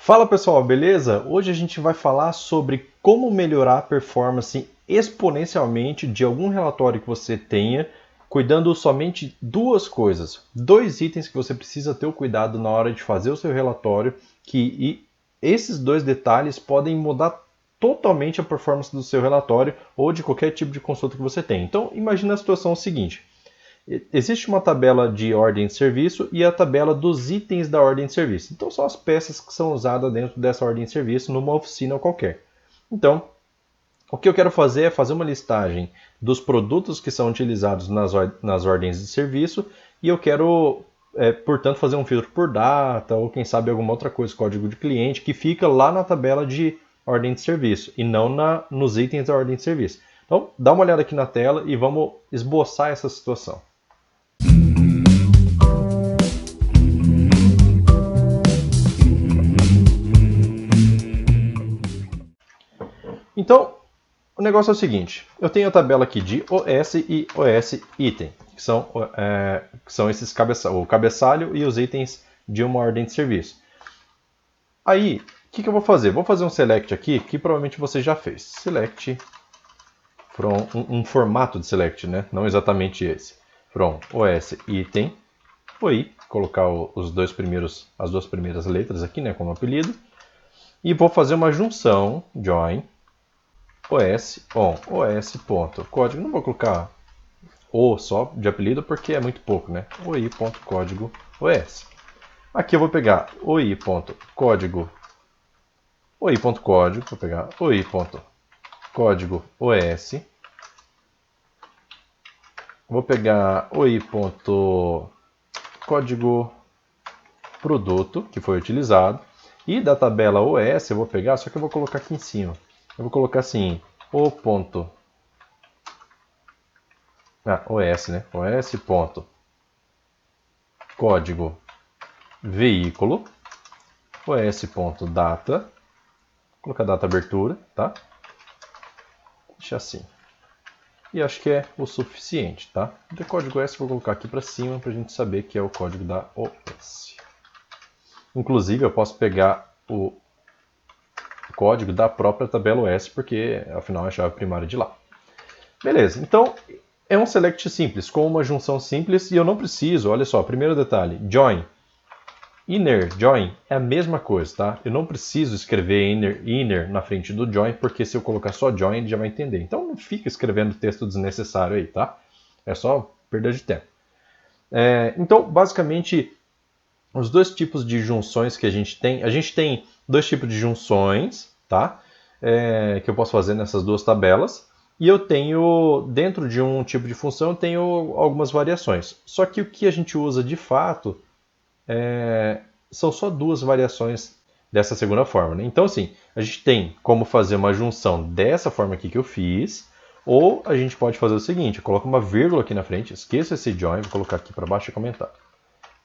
Fala pessoal, beleza? Hoje a gente vai falar sobre como melhorar a performance exponencialmente de algum relatório que você tenha, cuidando somente de duas coisas, dois itens que você precisa ter o cuidado na hora de fazer o seu relatório, esses dois detalhes podem mudar totalmente a performance do seu relatório ou de qualquer tipo de consulta que você tem. Então, imagina a situação seguinte. Existe uma tabela de ordem de serviço e a tabela dos itens da ordem de serviço. Então, são as peças que são usadas dentro dessa ordem de serviço numa oficina qualquer. Então, o que eu quero fazer é fazer uma listagem dos produtos que são utilizados nas ordens de serviço e eu quero, portanto, fazer um filtro por data ou, quem sabe, alguma outra coisa, código de cliente, que fica lá na tabela de ordem de serviço e não nos itens da ordem de serviço. Então, dá uma olhada aqui na tela e vamos esboçar essa situação. Então, o negócio é o seguinte, eu tenho a tabela aqui de OS e OS item, que são esses o cabeçalho e os itens de uma ordem de serviço. Aí, o que eu vou fazer? Vou fazer um select aqui, que provavelmente você já fez. Select from um formato de select, né? Não exatamente esse. From OS item, colocar as duas primeiras letras aqui, né, como apelido. E vou fazer uma junção, join, OS on os.código. Não vou colocar o só de apelido porque é muito pouco, né? oi.código os. Aqui eu vou pegar oi.código, vou pegar oi.código os. Vou pegar oi.código produto que foi utilizado. E da tabela OS eu vou pegar, só que eu vou colocar aqui em cima. Eu vou colocar assim, OS, né? os.código veículo, os.data, vou colocar data abertura, tá? Deixa assim. E acho que é o suficiente, tá? O código OS eu vou colocar aqui para cima para a gente saber que é o código da OS. Inclusive eu posso pegar o código da própria tabela OS, porque afinal é a chave primária de lá. Beleza, então é um select simples, com uma junção simples, e eu não preciso, olha só, primeiro detalhe, join. Inner, join é a mesma coisa, tá? Eu não preciso escrever inner na frente do join, porque se eu colocar só join, ele já vai entender. Então não fica escrevendo texto desnecessário aí, tá? É só perda de tempo. Então, basicamente, os dois tipos de junções que a gente tem dois tipos de junções, tá? Que eu posso fazer nessas duas tabelas. E eu tenho, dentro de um tipo de função, eu tenho algumas variações. Só que o que a gente usa de fato são só duas variações dessa segunda forma, né? Então, assim, a gente tem como fazer uma junção dessa forma aqui que eu fiz, ou a gente pode fazer o seguinte, eu coloco uma vírgula aqui na frente, esqueça esse join, vou colocar aqui para baixo e comentar.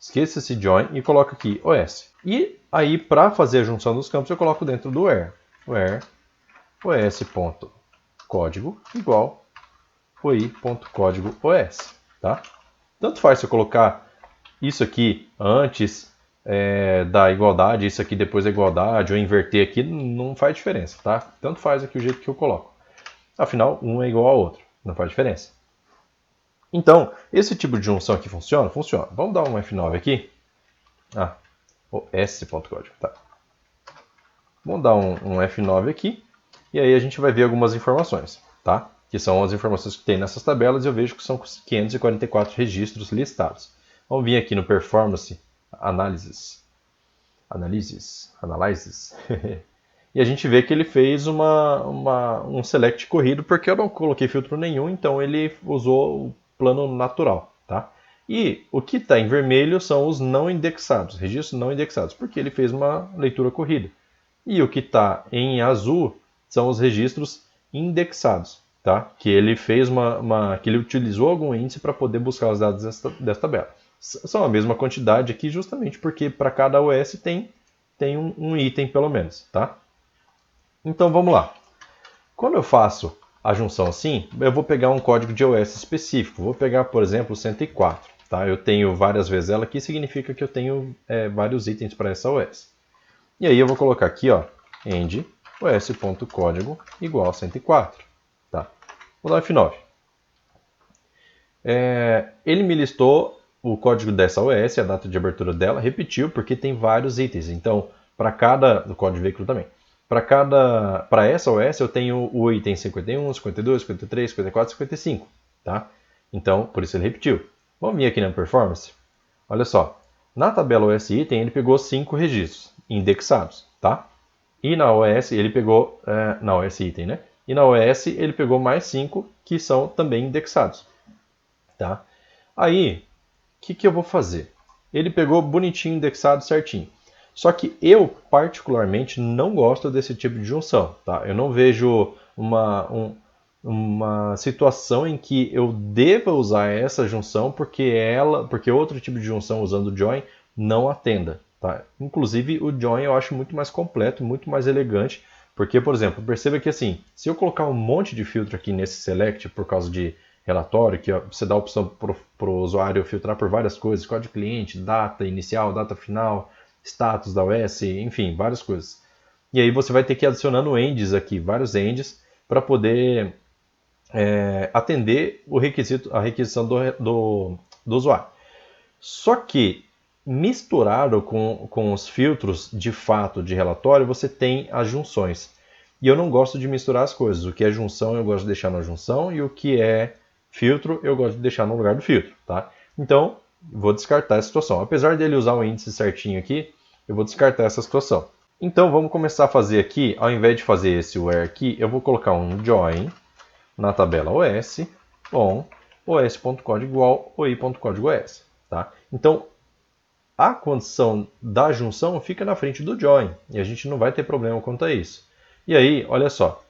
Esqueça esse join e coloco aqui OS. E aí, para fazer a junção dos campos, eu coloco dentro do where os.código igual oi.código os, tá? Tanto faz se eu colocar isso aqui antes da igualdade, isso aqui depois da igualdade, ou inverter aqui, não faz diferença, tá? Tanto faz aqui o jeito que eu coloco. Afinal, um é igual ao outro, não faz diferença. Então, esse tipo de junção aqui funciona? Funciona. Vamos dar um F9 aqui. O S.código, tá. Vamos dar um F9 aqui, e aí a gente vai ver algumas informações, tá? Que são as informações que tem nessas tabelas, e eu vejo que são 544 registros listados. Vamos vir aqui no Performance Analysis. E a gente vê que ele fez um select corrido, porque eu não coloquei filtro nenhum, então ele usou o plano natural, tá? E o que está em vermelho são os não indexados, registros não indexados, porque ele fez uma leitura corrida. E o que está em azul são os registros indexados, tá? Que ele fez que ele utilizou algum índice para poder buscar os dados dessa tabela. São a mesma quantidade aqui, justamente porque para cada OS tem um item pelo menos, tá? Então vamos lá. Quando eu faço a junção assim, eu vou pegar um código de OS específico. Vou pegar, por exemplo, o 104. Tá? Eu tenho várias vezes ela aqui, significa que eu tenho vários itens para essa OS. E aí eu vou colocar aqui, ó, end os.código igual a 104. Tá? Vou dar F9. Ele me listou o código dessa OS, a data de abertura dela, repetiu porque tem vários itens. Então, para cada, do código de veículo também, para essa OS eu tenho o item 51, 52, 53, 54, 55, tá? Então, por isso ele repetiu. Vamos vir aqui na performance. Olha só, na tabela OS item ele pegou 5 registros indexados, tá? E na OS ele pegou, na OS item, né? E na OS ele pegou mais 5 que são também indexados. Tá? Aí, o que eu vou fazer? Ele pegou bonitinho, indexado, certinho. Só que eu, particularmente, não gosto desse tipo de junção. Tá? Eu não vejo uma situação em que eu deva usar essa junção porque outro tipo de junção usando o join não atenda. Tá? Inclusive, o join eu acho muito mais completo, muito mais elegante. Porque, por exemplo, perceba que assim, se eu colocar um monte de filtro aqui nesse select por causa de relatório, que você dá a opção para o usuário filtrar por várias coisas, código cliente, data inicial, data final, status da OS, enfim, várias coisas. E aí você vai ter que ir adicionando ends aqui, vários ends, para poder atender a requisição do usuário. Só que, misturado com os filtros de fato de relatório, você tem as junções. E eu não gosto de misturar as coisas. O que é junção eu gosto de deixar na junção e o que é filtro eu gosto de deixar no lugar do filtro, tá? Então, vou descartar essa situação. Apesar dele usar o índice certinho aqui, eu vou descartar essa situação. Então, vamos começar a fazer aqui, ao invés de fazer esse where aqui, eu vou colocar um join na tabela os on os.código igual oi.código os, tá? Então, a condição da junção fica na frente do join, e a gente não vai ter problema quanto a isso. E aí, olha só,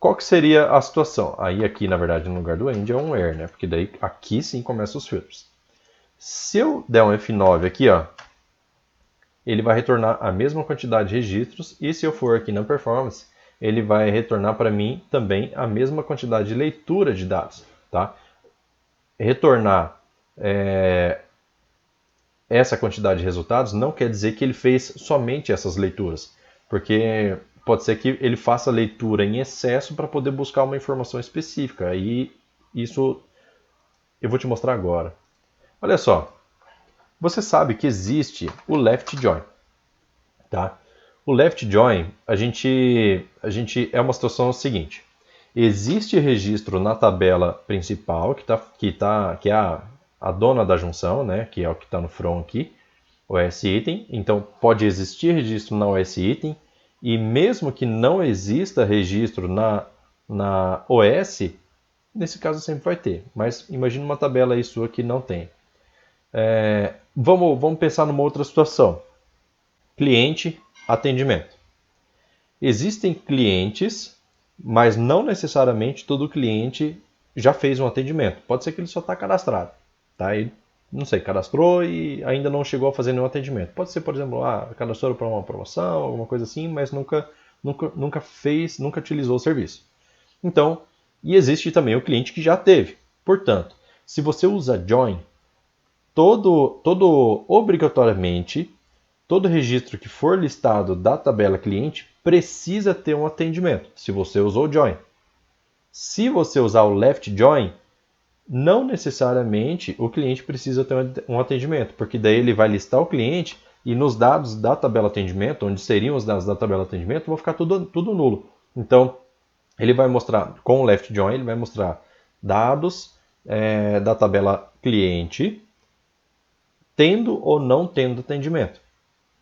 qual que seria a situação? Aí aqui, na verdade, no lugar do end é um where, né? Porque daí aqui sim começam os filtros. Se eu der um F9 aqui, ó, ele vai retornar a mesma quantidade de registros, e se eu for aqui na performance, ele vai retornar para mim também a mesma quantidade de leitura de dados, tá? Retornar essa quantidade de resultados não quer dizer que ele fez somente essas leituras, porque pode ser que ele faça leitura em excesso para poder buscar uma informação específica. E isso eu vou te mostrar agora. Olha só, você sabe que existe o left join, tá? O left join, a gente é uma situação seguinte. Existe registro na tabela principal, que é a dona da junção, né? Que é o que está no from aqui, OS item. Então pode existir registro na OS item. E mesmo que não exista registro na OS, nesse caso sempre vai ter. Mas imagine uma tabela aí sua que não tem. Vamos pensar numa outra situação. Cliente, atendimento. Existem clientes, mas não necessariamente todo cliente já fez um atendimento. Pode ser que ele só está cadastrado. Tá? Ele, não sei, cadastrou e ainda não chegou a fazer nenhum atendimento. Pode ser, por exemplo, cadastrou para uma promoção, alguma coisa assim, mas nunca utilizou o serviço. Então, e existe também o cliente que já teve. Portanto, se você usa join, obrigatoriamente, todo registro que for listado da tabela cliente precisa ter um atendimento, se você usou join. Se você usar o left join, não necessariamente o cliente precisa ter um atendimento, porque daí ele vai listar o cliente e nos dados da tabela atendimento, onde seriam os dados da tabela atendimento, vão ficar tudo nulo. Então, ele vai mostrar, com o left join, ele vai mostrar dados da tabela cliente, tendo ou não tendo atendimento.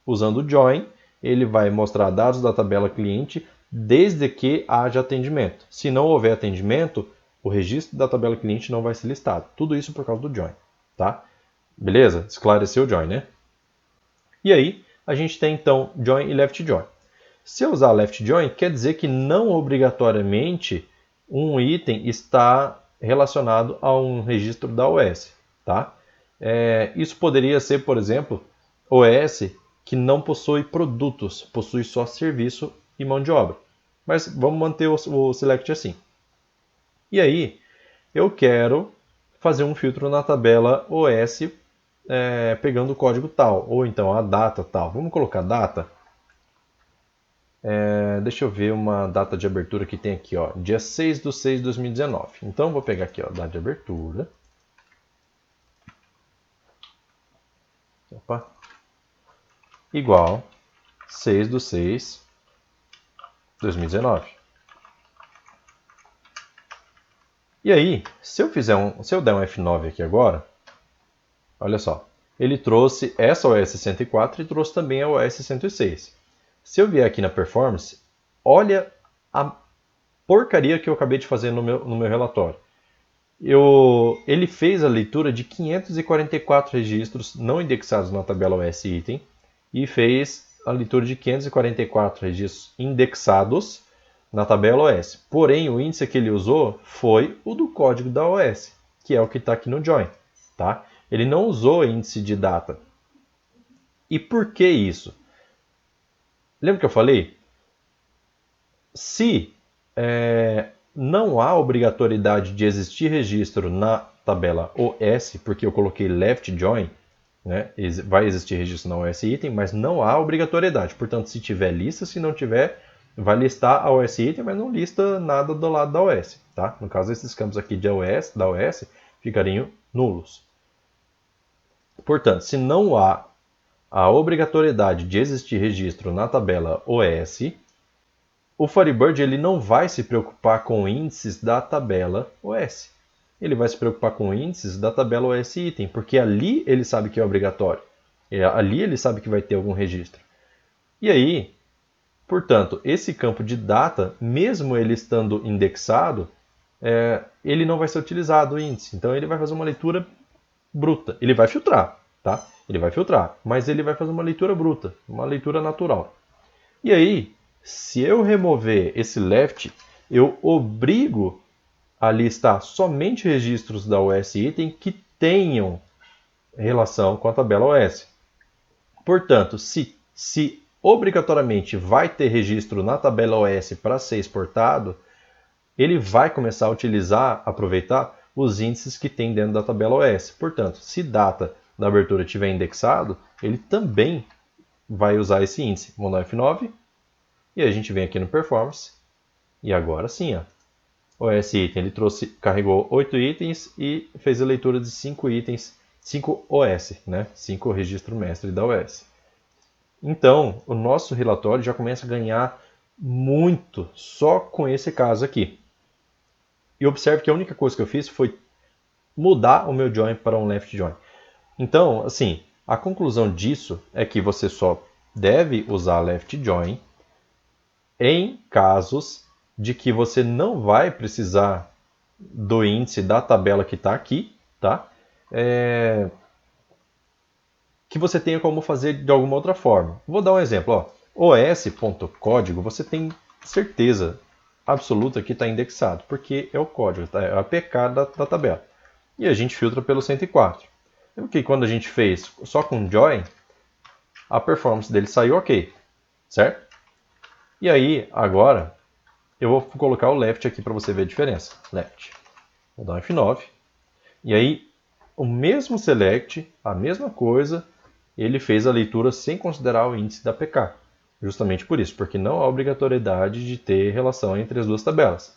Usando o join, ele vai mostrar dados da tabela cliente desde que haja atendimento. Se não houver atendimento, o registro da tabela cliente não vai ser listado. Tudo isso por causa do join, tá? Beleza? Esclareceu o join, né? E aí, a gente tem então join e left join. Se eu usar left join, quer dizer que não obrigatoriamente um item está relacionado a um registro da OS, tá? Isso poderia ser, por exemplo, OS que não possui produtos, possui só serviço e mão de obra. Mas vamos manter o select assim. E aí, eu quero fazer um filtro na tabela OS pegando o código tal, ou então a data tal. Vamos colocar data. Deixa eu ver uma data de abertura que tem aqui, ó, dia 6/6/2019. Então, vou pegar aqui, ó, data de abertura. Opa. Igual 6/6/2019. E aí, se eu der um F9 aqui agora, olha só, ele trouxe essa OS 104 e trouxe também a OS 106. Se eu vier aqui na performance, olha a porcaria que eu acabei de fazer no meu relatório. Ele fez a leitura de 544 registros não indexados na tabela OS item e fez a leitura de 544 registros indexados na tabela OS. Porém, o índice que ele usou foi o do código da OS, que é o que está aqui no join. Tá? Ele não usou índice de data. E por que isso? Lembra que eu falei? Se não há obrigatoriedade de existir registro na tabela OS, porque eu coloquei left join, né? Vai existir registro na OS item, mas não há obrigatoriedade. Portanto, se tiver lista, se não tiver, vai listar a OS item, mas não lista nada do lado da OS. Tá? No caso, esses campos aqui da OS ficariam nulos. Portanto, se não há a obrigatoriedade de existir registro na tabela OS, o Firebird ele não vai se preocupar com índices da tabela OS. Ele vai se preocupar com índices da tabela OS item, porque ali ele sabe que é obrigatório. Ali ele sabe que vai ter algum registro. E aí, portanto, esse campo de data, mesmo ele estando indexado, ele não vai ser utilizado o índice. Então ele vai fazer uma leitura bruta. Ele vai filtrar, tá? Ele vai filtrar, mas ele vai fazer uma leitura bruta, uma leitura natural. E aí, se eu remover esse left, eu obrigo a listar somente registros da OS item que tenham relação com a tabela OS. Portanto, se obrigatoriamente vai ter registro na tabela OS para ser exportado, ele vai começar a aproveitar os índices que tem dentro da tabela OS. Portanto, se data da abertura estiver indexado, ele também vai usar esse índice. Vamos dar F9 e a gente vem aqui no Performance e agora sim, ó, OS item, ele carregou 8 itens e fez a leitura de 5 itens, 5 OS, né? 5 registro mestre da OS. Então, o nosso relatório já começa a ganhar muito só com esse caso aqui. E observe que a única coisa que eu fiz foi mudar o meu join para um left join. Então, assim, a conclusão disso é que você só deve usar left join em casos de que você não vai precisar do índice da tabela que está aqui, tá? Que você tenha como fazer de alguma outra forma. Vou dar um exemplo. os.código, você tem certeza absoluta que está indexado, porque é o código, é a APK da tabela. E a gente filtra pelo 104. Porque quando a gente fez só com join, a performance dele saiu ok, certo? E aí, agora, eu vou colocar o left aqui para você ver a diferença. Left. Vou dar um F9. E aí, o mesmo select, a mesma coisa, ele fez a leitura sem considerar o índice da PK. Justamente por isso, porque não há obrigatoriedade de ter relação entre as duas tabelas.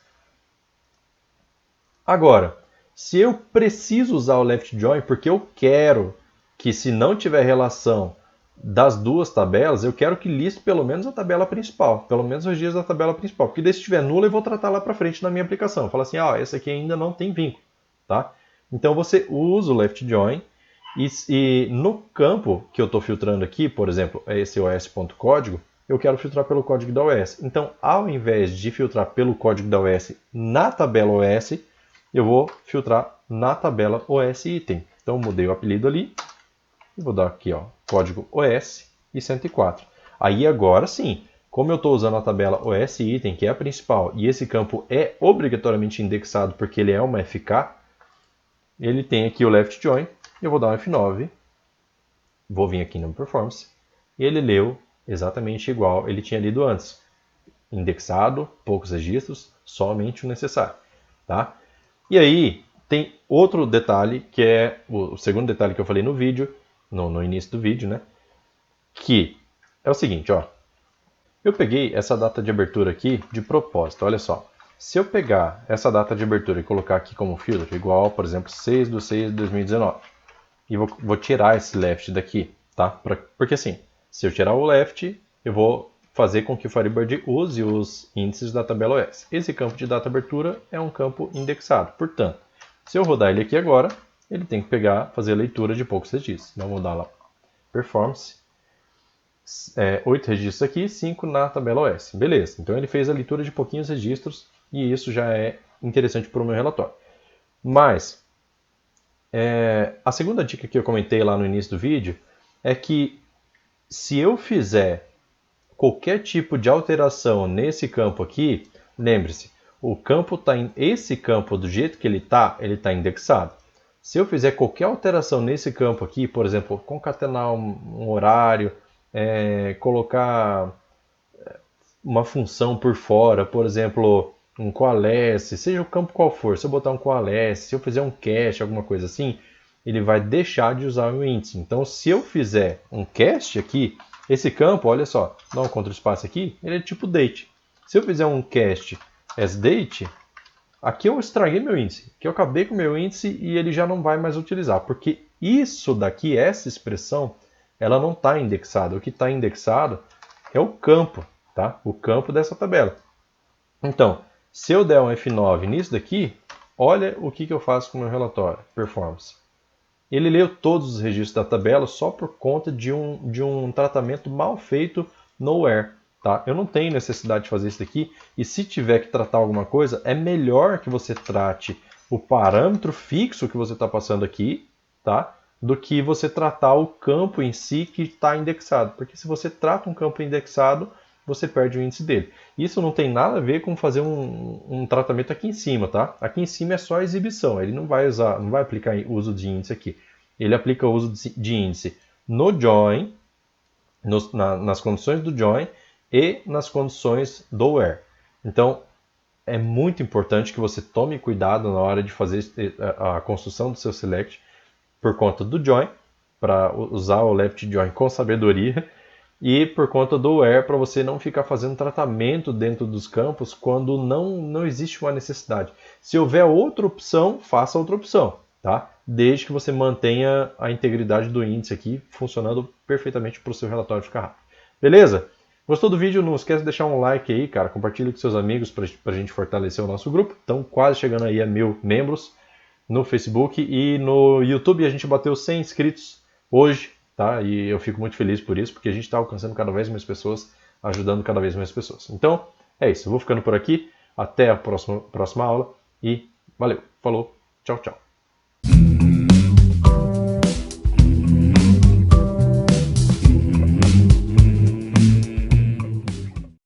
Agora, se eu preciso usar o left join porque eu quero que, se não tiver relação das duas tabelas, eu quero que liste pelo menos a tabela principal, pelo menos os dias da tabela principal, porque daí se estiver nula eu vou tratar lá para frente na minha aplicação. Fala assim, essa aqui ainda não tem vínculo, tá? Então você usa o left join e no campo que eu estou filtrando aqui, por exemplo, é esse os.código, eu quero filtrar pelo código da OS. Então, ao invés de filtrar pelo código da OS na tabela OS, eu vou filtrar na tabela OS item. Então, mudei o apelido ali e vou dar aqui, ó, código OS e 104. Aí agora sim, como eu estou usando a tabela OS item, que é a principal, e esse campo é obrigatoriamente indexado porque ele é uma FK, ele tem aqui o left join. Eu vou dar um F9, vou vir aqui no performance, e ele leu exatamente igual ele tinha lido antes. Indexado, poucos registros, somente o necessário. Tá? E aí, tem outro detalhe, que é o segundo detalhe que eu falei no vídeo, no início do vídeo, né? Que é o seguinte, ó. Eu peguei essa data de abertura aqui de propósito, olha só. Se eu pegar essa data de abertura e colocar aqui como filtro, igual, por exemplo, 6/6/2019, e vou tirar esse left daqui, tá? Porque assim, se eu tirar o left, eu vou fazer com que o Firebird use os índices da tabela OS. Esse campo de data abertura é um campo indexado, portanto, se eu rodar ele aqui agora, ele tem que fazer a leitura de poucos registros. Então, vou dar lá, performance, 8 registros aqui, 5 na tabela OS. Beleza, então ele fez a leitura de pouquinhos registros e isso já é interessante para o meu relatório. Mas, a segunda dica que eu comentei lá no início do vídeo é que se eu fizer qualquer tipo de alteração nesse campo aqui, lembre-se, o campo esse campo do jeito que ele está indexado. Se eu fizer qualquer alteração nesse campo aqui, por exemplo, concatenar um horário, colocar uma função por fora, por exemplo, um coalesce, seja o campo qual for, se eu botar um coalesce, se eu fizer um cache, alguma coisa assim, ele vai deixar de usar o índice. Então, se eu fizer um cache aqui, esse campo, olha só, dá um Ctrl espaço aqui, ele é tipo date. Se eu fizer um cache as date, aqui eu estraguei meu índice, aqui eu acabei com o meu índice e ele já não vai mais utilizar, porque isso daqui, essa expressão, ela não está indexada. O que está indexado é o campo, tá? O campo dessa tabela. Então, se eu der um F9 nisso daqui, olha o que eu faço com o meu relatório, performance. Ele leu todos os registros da tabela só por conta de um tratamento mal feito no where. Tá? Eu não tenho necessidade de fazer isso aqui, e se tiver que tratar alguma coisa, é melhor que você trate o parâmetro fixo que você está passando aqui, tá? Do que você tratar o campo em si que está indexado. Porque se você trata um campo indexado, você perde o índice dele. Isso não tem nada a ver com fazer um tratamento aqui em cima, tá? Aqui em cima é só a exibição, ele não vai aplicar o uso de índice aqui. Ele aplica o uso de índice no join, nas condições do join e nas condições do where. Então, é muito importante que você tome cuidado na hora de fazer a construção do seu select por conta do join, para usar o left join com sabedoria, e por conta do where, para você não ficar fazendo tratamento dentro dos campos quando não existe uma necessidade. Se houver outra opção, faça outra opção, tá? Desde que você mantenha a integridade do índice aqui funcionando perfeitamente para o seu relatório ficar rápido. Beleza? Gostou do vídeo? Não esquece de deixar um like aí, cara. Compartilha com seus amigos para a gente fortalecer o nosso grupo. Estão quase chegando aí a 1000 membros no Facebook e no YouTube. A gente bateu 100 inscritos hoje, tá? E eu fico muito feliz por isso, porque a gente está alcançando cada vez mais pessoas, ajudando cada vez mais pessoas. Então, é isso. Eu vou ficando por aqui. Até a próxima aula e valeu. Falou. Tchau, tchau.